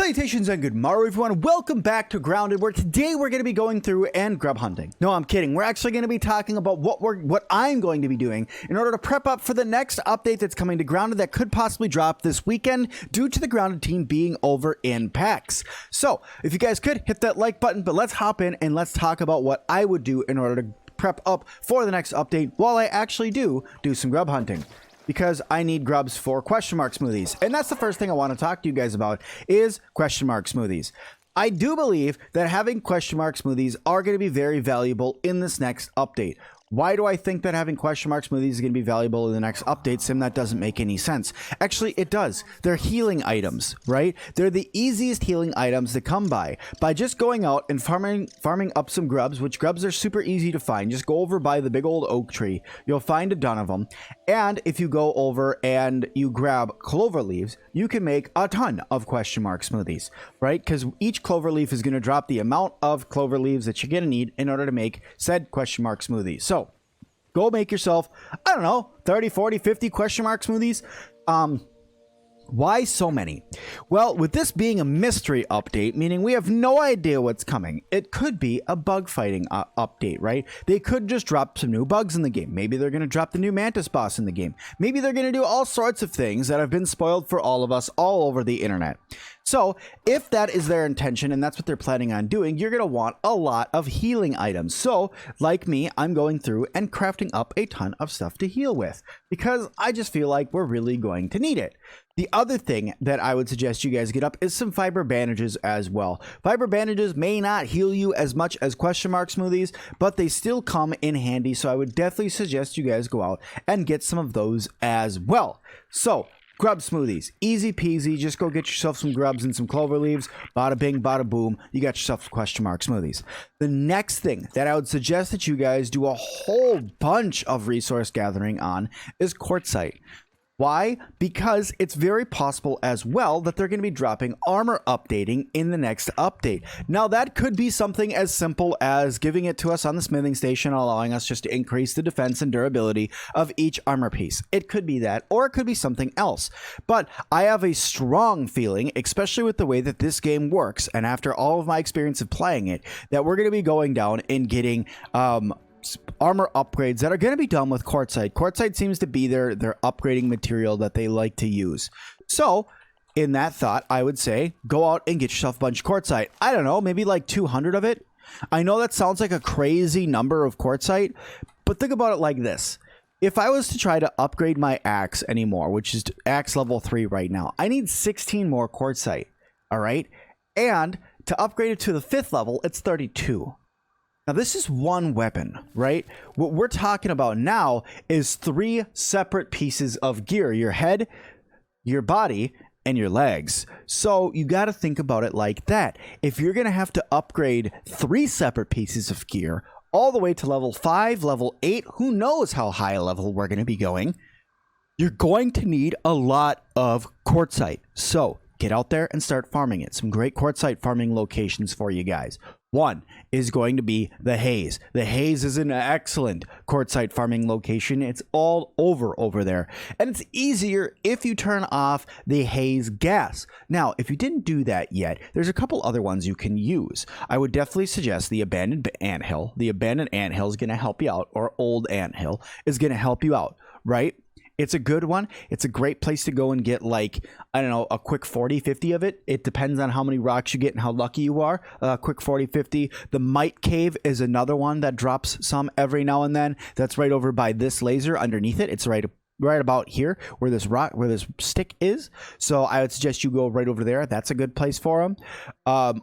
Salutations and good morrow everyone, welcome back to Grounded, where today we're going to be going through and grub hunting. No, I'm kidding. We're actually going to be talking about what I'm going to be doing in order to prep up for the next update that's coming to Grounded that could possibly drop this weekend due to the Grounded team being over in PAX. So, if you guys could, hit that like button, but let's hop in and let's talk about what I would do in order to prep up for the next update while I actually do some grub hunting. Because I need grubs for question mark smoothies. And that's the first thing I want to talk to you guys about is question mark smoothies. I do believe that having question mark smoothies are going to be very valuable in this next update. Why do I think that having question mark smoothies is going to be valuable in the next update, Sim? That doesn't make any sense. Actually, it does. They're healing items, right? They're the easiest healing items to come by just going out and farming up some grubs, which grubs are super easy to find. Just go over by the big old oak tree. You'll find a ton of them. And if you go over and you grab clover leaves, you can make a ton of question mark smoothies, right? Because each clover leaf is going to drop the amount of clover leaves that you're going to need in order to make said question mark smoothies. So go make yourself, I don't know, 30, 40, 50 question mark smoothies. Why so many? Well, with this being a mystery update, meaning we have no idea what's coming, it could be a bug fighting update, right? They could just drop some new bugs in the game. Maybe they're going to drop the new Mantis boss in the game. Maybe they're going to do all sorts of things that have been spoiled for all of us all over the internet. So if that is their intention and that's what they're planning on doing, you're going to want a lot of healing items. So like me, I'm going through and crafting up a ton of stuff to heal with because I just feel like we're really going to need it. The other thing that I would suggest you guys get up is some fiber bandages as well. Fiber bandages may not heal you as much as question mark smoothies, but they still come in handy. So I would definitely suggest you guys go out and get some of those as well. So grub smoothies, easy peasy. Just go get yourself some grubs and some clover leaves. Bada bing, bada boom. You got yourself question mark smoothies. The next thing that I would suggest that you guys do a whole bunch of resource gathering on is quartzite. Why? Because it's very possible as well that they're going to be dropping armor updating in the next update. Now that could be something as simple as giving it to us on the smithing station, allowing us just to increase the defense and durability of each armor piece. It could be that, or it could be something else. But I have a strong feeling, especially with the way that this game works, and after all of my experience of playing it, that we're going to be going down and getting armor upgrades that are going to be done with quartzite. Quartzite seems to be their upgrading material that they like to use. So in that thought, I would say go out and get yourself a bunch of quartzite. I don't know, maybe like 200 of it. I know that sounds like a crazy number of quartzite, but think about it like this. If I was to try to upgrade my axe anymore, which is axe level 3 right now, I need 16 more quartzite. All right. And to upgrade it to the 5th level, it's 32. Now, this is one weapon, right? What we're talking about now is 3 separate pieces of gear: your head, your body, and your legs. So you got to think about it like that. If you're going to have to upgrade 3 separate pieces of gear all the way to level 5, level 8, who knows how high a level we're going to be going, you're going to need a lot of quartzite. So get out there and start farming it. Some great quartzite farming locations for you guys. One is going to be the Haze. The Haze is an excellent quartzite farming location. It's all over there. And it's easier if you turn off the Haze gas. Now, if you didn't do that yet, there's a couple other ones you can use. I would definitely suggest the Abandoned Anthill. The Abandoned Anthill is going to help you out, or Old Anthill is going to help you out, right? It's a good one. It's a great place to go and get, like, I don't know, a quick 40, 50 of it. It depends on how many rocks you get and how lucky you are. Quick 40, 50. The Mite Cave is another one that drops some every now and then. That's right over by this laser underneath it. It's right about here where this stick is. So I would suggest you go right over there. That's a good place for them.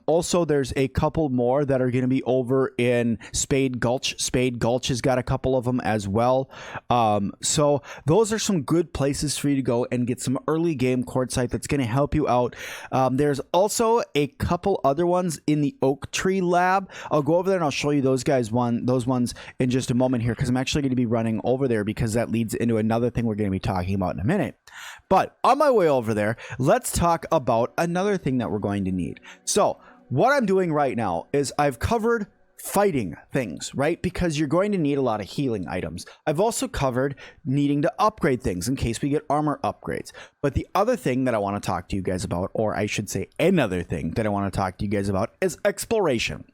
Also, there's a couple more that are going to be over in Spade Gulch. Spade Gulch has got a couple of them as well. So those are some good places for you to go and get some early game quartzite that's going to help you out. There's also a couple other ones in the Oak Tree Lab. I'll go over there and I'll show you those ones in just a moment here, because I'm actually going to be running over there because that leads into another thing we're going to be talking about in a minute. But on my way over there, let's talk about another thing that we're going to need. So what I'm doing right now is I've covered fighting things, right? Because you're going to need a lot of healing items. I've also covered needing to upgrade things in case we get armor upgrades. But the other thing that I want to talk to you guys about, or I should say another thing that I want to talk to you guys about, is exploration,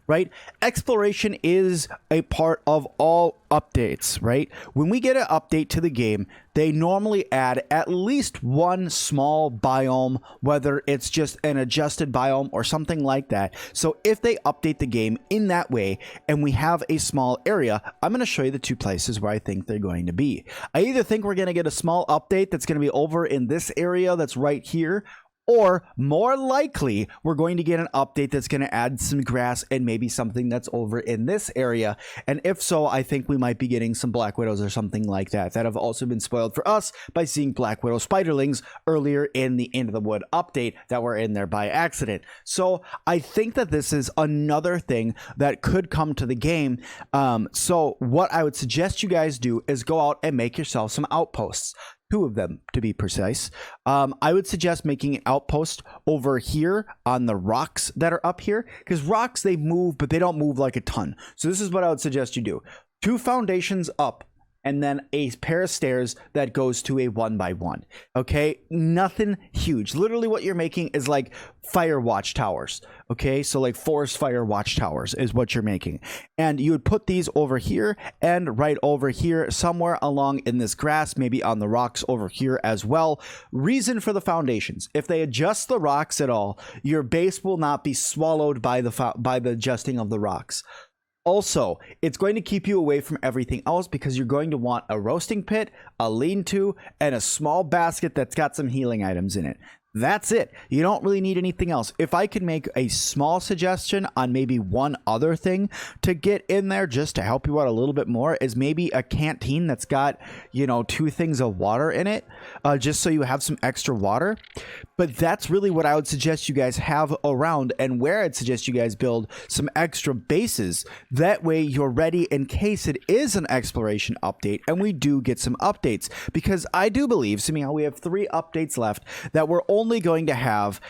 right? Exploration is a part of all updates, right? When we get an update to the game, they normally add at least one small biome, whether it's just an adjusted biome or something like that. So if they update the game in that way and we have a small area, I'm going to show you the two places where I think they're going to be. I either think we're going to get a small update that's going to be over in this area that's right here, or more likely, we're going to get an update that's going to add some grass and maybe something that's over in this area. And if so, I think we might be getting some Black Widows or something like that have also been spoiled for us by seeing Black Widow spiderlings earlier in the Into the Wood update that were in there by accident. So I think that this is another thing that could come to the game. So what I would suggest you guys do is go out and make yourself some outposts. 2 of them to be precise. I would suggest making an outpost over here on the rocks that are up here, because rocks, they move, but they don't move like a ton. So this is what I would suggest you do. 2 foundations up, and then a pair of stairs that goes to a 1x1. Okay, nothing huge. Literally what you're making is like fire watchtowers. Okay, so like forest fire watchtowers is what you're making. And you would put these over here and right over here, somewhere along in this grass, maybe on the rocks over here as well. Reason for the foundations: if they adjust the rocks at all, your base will not be swallowed by the adjusting of the rocks. Also, it's going to keep you away from everything else because you're going to want a roasting pit, a lean-to, and a small basket that's got some healing items in it. That's it. You don't really need anything else. If I could make a small suggestion on maybe one other thing to get in there just to help you out a little bit more, is maybe a canteen that's got, 2 things of water in it, just so you have some extra water. But that's really what I would suggest you guys have around, and where I'd suggest you guys build some extra bases. That way you're ready in case it is an exploration update and we do get some updates. Because I do believe, Sim-Alot, we have 3 updates left that we're only going to have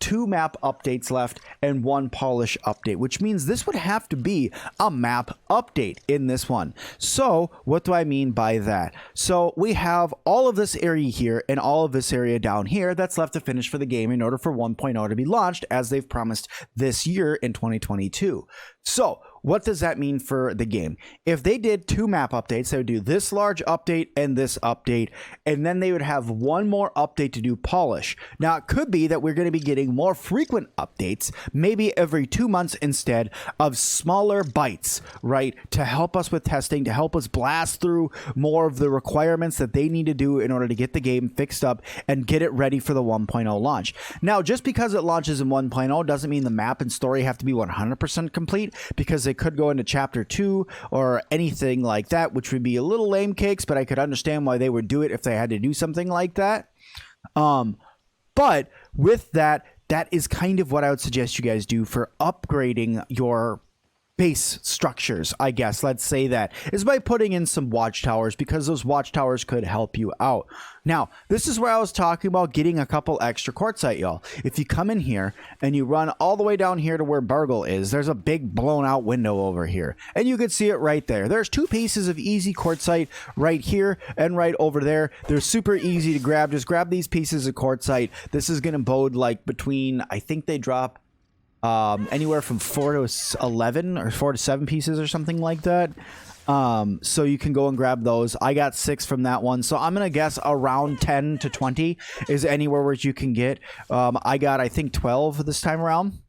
2 map updates left and 1 polish update, which means this would have to be a map update in this one. So what do I mean by that? So we have all of this area here and all of this area down here that's left to finish for the game in order for 1.0 to be launched, as they've promised this year in 2022. So what does that mean for the game? If they did 2 map updates, they would do this large update and this update, and then they would have 1 more update to do polish. Now, it could be that we're going to be getting more frequent updates, maybe every 2 months instead of smaller bites, right? To help us with testing, to help us blast through more of the requirements that they need to do in order to get the game fixed up and get it ready for the 1.0 launch. Now, just because it launches in 1.0 doesn't mean the map and story have to be 100% complete, because they could go into chapter 2 or anything like that, which would be a little lame cakes, but I could understand why they would do it if they had to do something like that. But with that, that is kind of what I would suggest you guys do for upgrading your base structures, I guess. Let's say that is by putting in some watchtowers, because those watchtowers could help you out. Now, this is where I was talking about getting a couple extra quartzite, y'all. If you come in here and you run all the way down here to where Burgle is, there's a big blown out window over here, and you can see it right there. There's 2 pieces of easy quartzite right here and right over there. They're super easy to grab. Just grab these pieces of quartzite. This is going to bode like between, I think they drop anywhere from 4 to 11 or 4 to 7 pieces or something like that. So you can go and grab those. I got 6 from that one, so I'm gonna guess around 10 to 20 is anywhere where you can get. I got, I think, 12 this time around.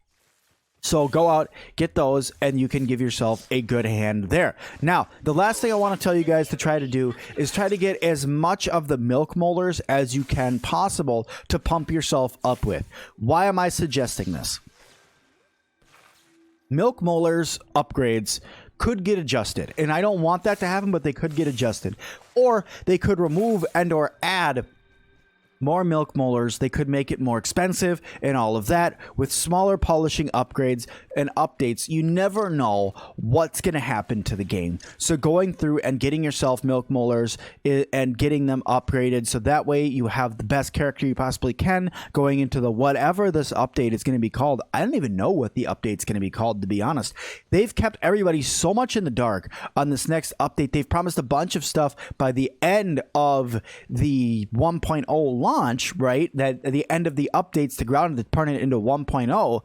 So go out, get those, and you can give yourself a good hand there. Now, the last thing I want to tell you guys to try to do is try to get as much of the milk molars as you can possible to pump yourself up with. Why am I suggesting this? Milk molars upgrades could get adjusted, and I don't want that to happen, but they could get adjusted, or they could remove and or add more milk molars. They could make it more expensive and all of that with smaller polishing upgrades and updates. You never know what's going to happen to the game. So going through and getting yourself milk molars and getting them upgraded so that way you have the best character you possibly can going into the whatever this update is going to be called. I don't even know what the update's going to be called, to be honest. They've kept everybody so much in the dark on this next update. They've promised a bunch of stuff by the end of the 1.0 launch, right? That at the end of the updates to Grounded to turn it into 1.0,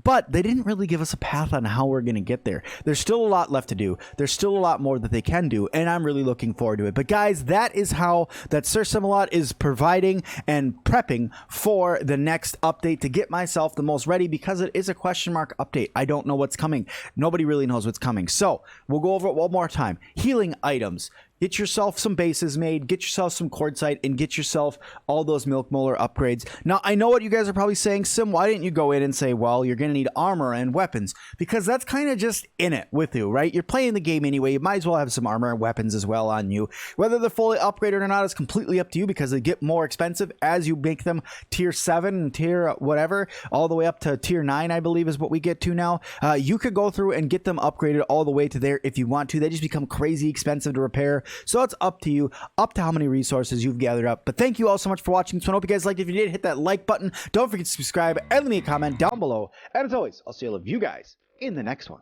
but they didn't really give us a path on how we're going to get there. There's still a lot left to do. There's still a lot more that they can do, and I'm really looking forward to it. But guys, that is how that Sir Sim-Alot is providing and prepping for the next update to get myself the most ready, because it is a question mark update. I don't know what's coming. Nobody really knows what's coming. So we'll go over it one more time. Healing items. Get yourself some bases made, get yourself some quartzite, and get yourself all those milk molar upgrades. Now, I know what you guys are probably saying, Sim, why didn't you go in and say, well, you're going to need armor and weapons? Because that's kind of just in it with you, right? You're playing the game anyway. You might as well have some armor and weapons as well on you. Whether they're fully upgraded or not is completely up to you, because they get more expensive as you make them tier 7 and tier whatever, all the way up to tier 9, I believe is what we get to now. You could go through and get them upgraded all the way to there if you want to. They just become crazy expensive to repair. So it's up to you, up to how many resources you've gathered up. But thank you all so much for watching. So I hope you guys liked it. If you did, hit that like button. Don't forget to subscribe and leave me a comment down below. And as always, I'll see all of you guys in the next one.